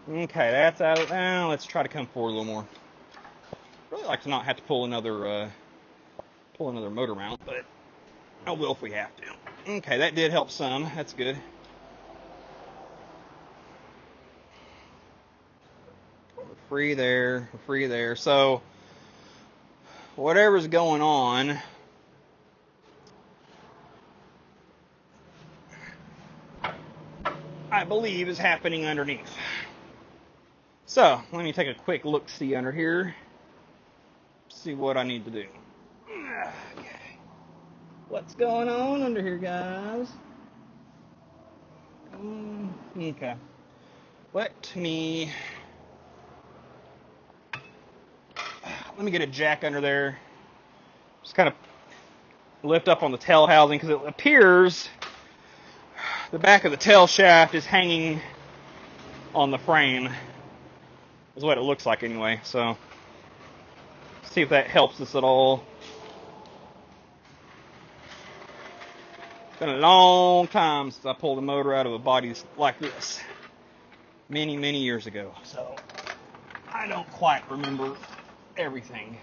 Okay, that's out. Let's try to come forward a little more. Really like to not have to pull another motor mount, but I will if we have to. Okay, that did help some. That's good. We're free there. We're free there. So whatever's going on, I believe is happening underneath. So let me take a quick look-see under here. See what I need to do. Okay. What's going on under here, guys? Okay. Let me get a jack under there. Just kind of lift up on the tail housing because it appears the back of the tail shaft is hanging on the frame. Is what it looks like anyway. So see if that helps us at all. It's been a long time since I pulled a motor out of a body like this. Many, many years ago. So I don't quite remember everything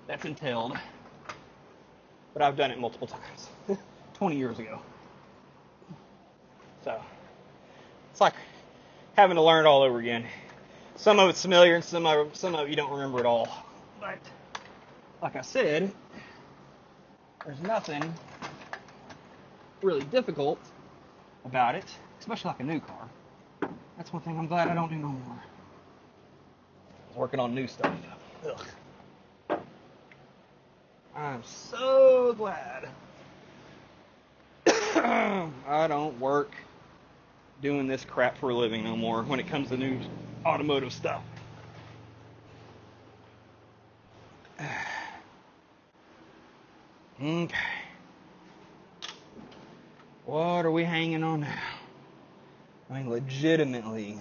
that's entailed. But I've done it multiple times. 20 years ago. So it's like having to learn it all over again. Some of it's familiar and some of it you don't remember at all. But like I said, there's nothing really difficult about it, especially like a new car. That's one thing I'm glad I don't do no more. I was working on new stuff. Ugh. I'm so glad I don't work doing this crap for a living no more when it comes to new automotive stuff. Okay. What are we hanging on now? I mean, legitimately,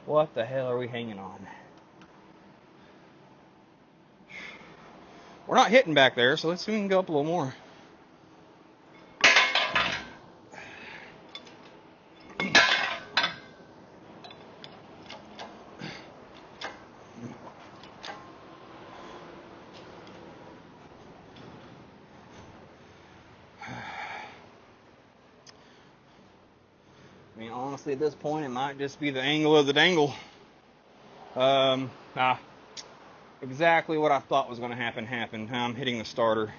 what the hell are we hanging on? We're not hitting back there, so let's see if we can go up a little more. I mean, honestly, at this point, it might just be the angle of the dangle. Exactly what I thought was going to happen happened. I'm hitting the starter.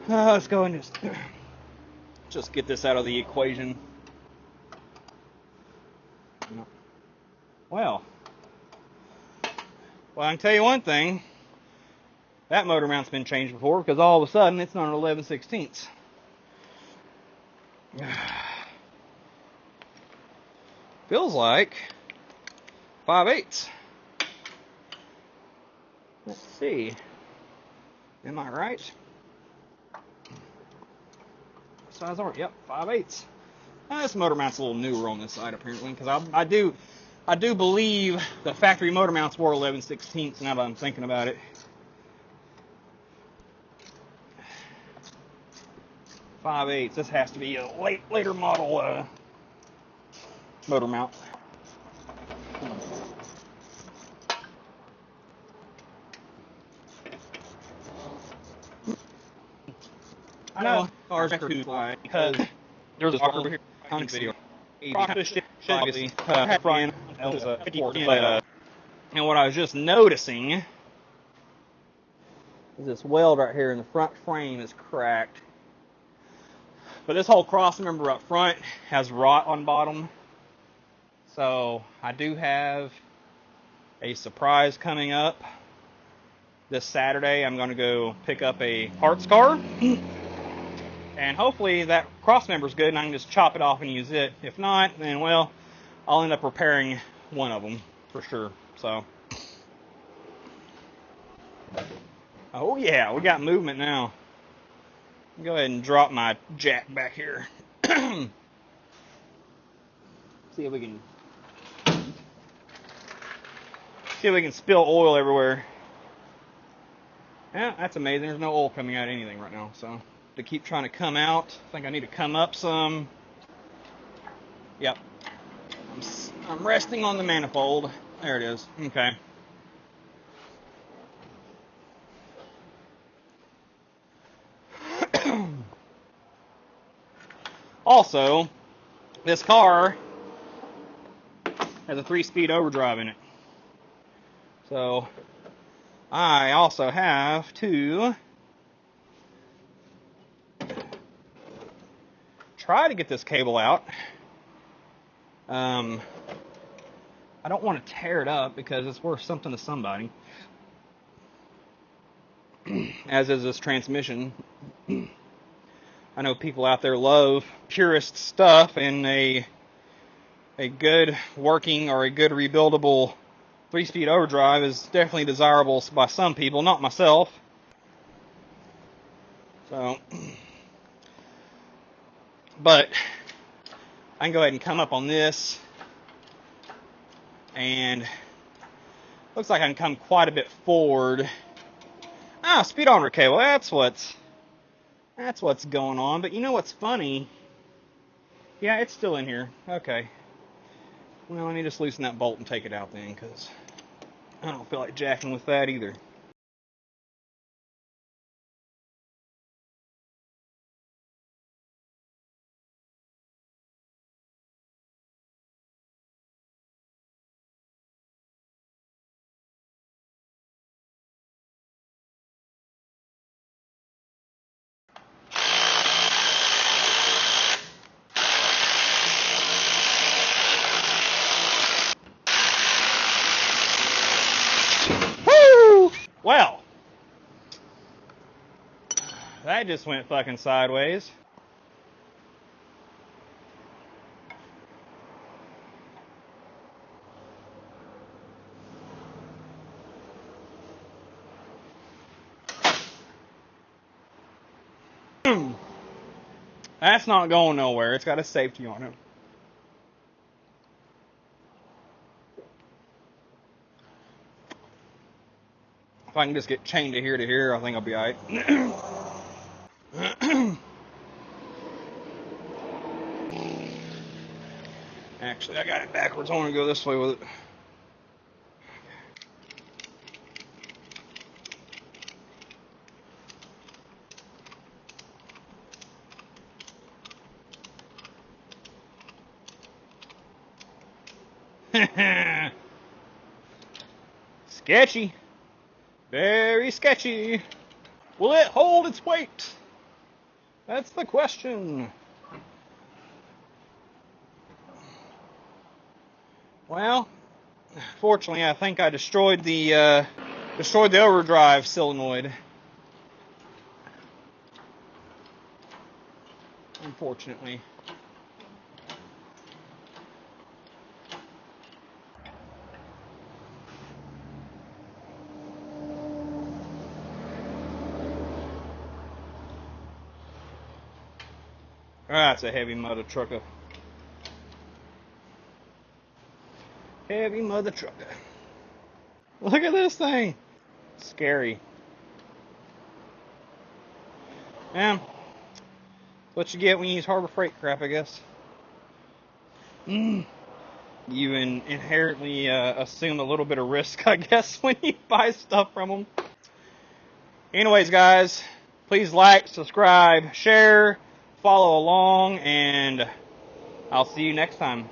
Let's go and just get this out of the equation. Well, I can tell you one thing. That motor mount's been changed before because all of a sudden it's not an 11/16. Feels like 5/8. Let's see. Am I right? Size are, yep, 5/8. This motor mount's a little newer on this side apparently because I do believe the factory motor mounts were 11/16 now that I'm thinking about it. 5/8. This has to be a later model motor mount. I know cars are too fly because there's a talk over here on this video. Obviously, front was a 54, but and what I was just noticing is this weld right here in the front frame is cracked. But this whole cross member up front has rot on bottom. So I do have a surprise coming up this Saturday. I'm going to go pick up a parts car. And hopefully that cross member is good and I can just chop it off and use it. If not, then well, I'll end up repairing one of them for sure. So, oh yeah, we got movement now. Go ahead and drop my jack back here. See if we can spill oil everywhere. Yeah, that's amazing. There's no oil coming out of anything right now. So to keep trying to come out, I think I need to come up some. Yep. I'm resting on the manifold. There it is. Okay. Also, this car has a 3-speed overdrive in it. So, I also have to try to get this cable out. I don't want to tear it up because it's worth something to somebody. As is this transmission. I know people out there love purist stuff, and a good working or a good rebuildable 3-speed overdrive is definitely desirable by some people, not myself. So, but I can go ahead and come up on this, and looks like I can come quite a bit forward. Ah, speedometer cable. That's what's going on. But you know what's funny? Yeah, it's still in here. Okay. Well, let me just loosen that bolt and take it out then, because I don't feel like jacking with that either. Woo! Well, that just went fucking sideways. That's not going nowhere. It's got a safety on it. If I can just get chained to here, I think I'll be alright. Actually, I got it backwards. I want to go this way with it. Sketchy. Very sketchy. Will it hold its weight? That's the question. Well, fortunately, I think I destroyed the overdrive solenoid. Unfortunately. That's a heavy mother trucker. Heavy mother trucker. Look at this thing. Scary. Yeah. What you get when you use Harbor Freight crap, I guess. You inherently assume a little bit of risk, I guess, when you buy stuff from them. Anyways, guys, please like, subscribe, share, follow along, and I'll see you next time.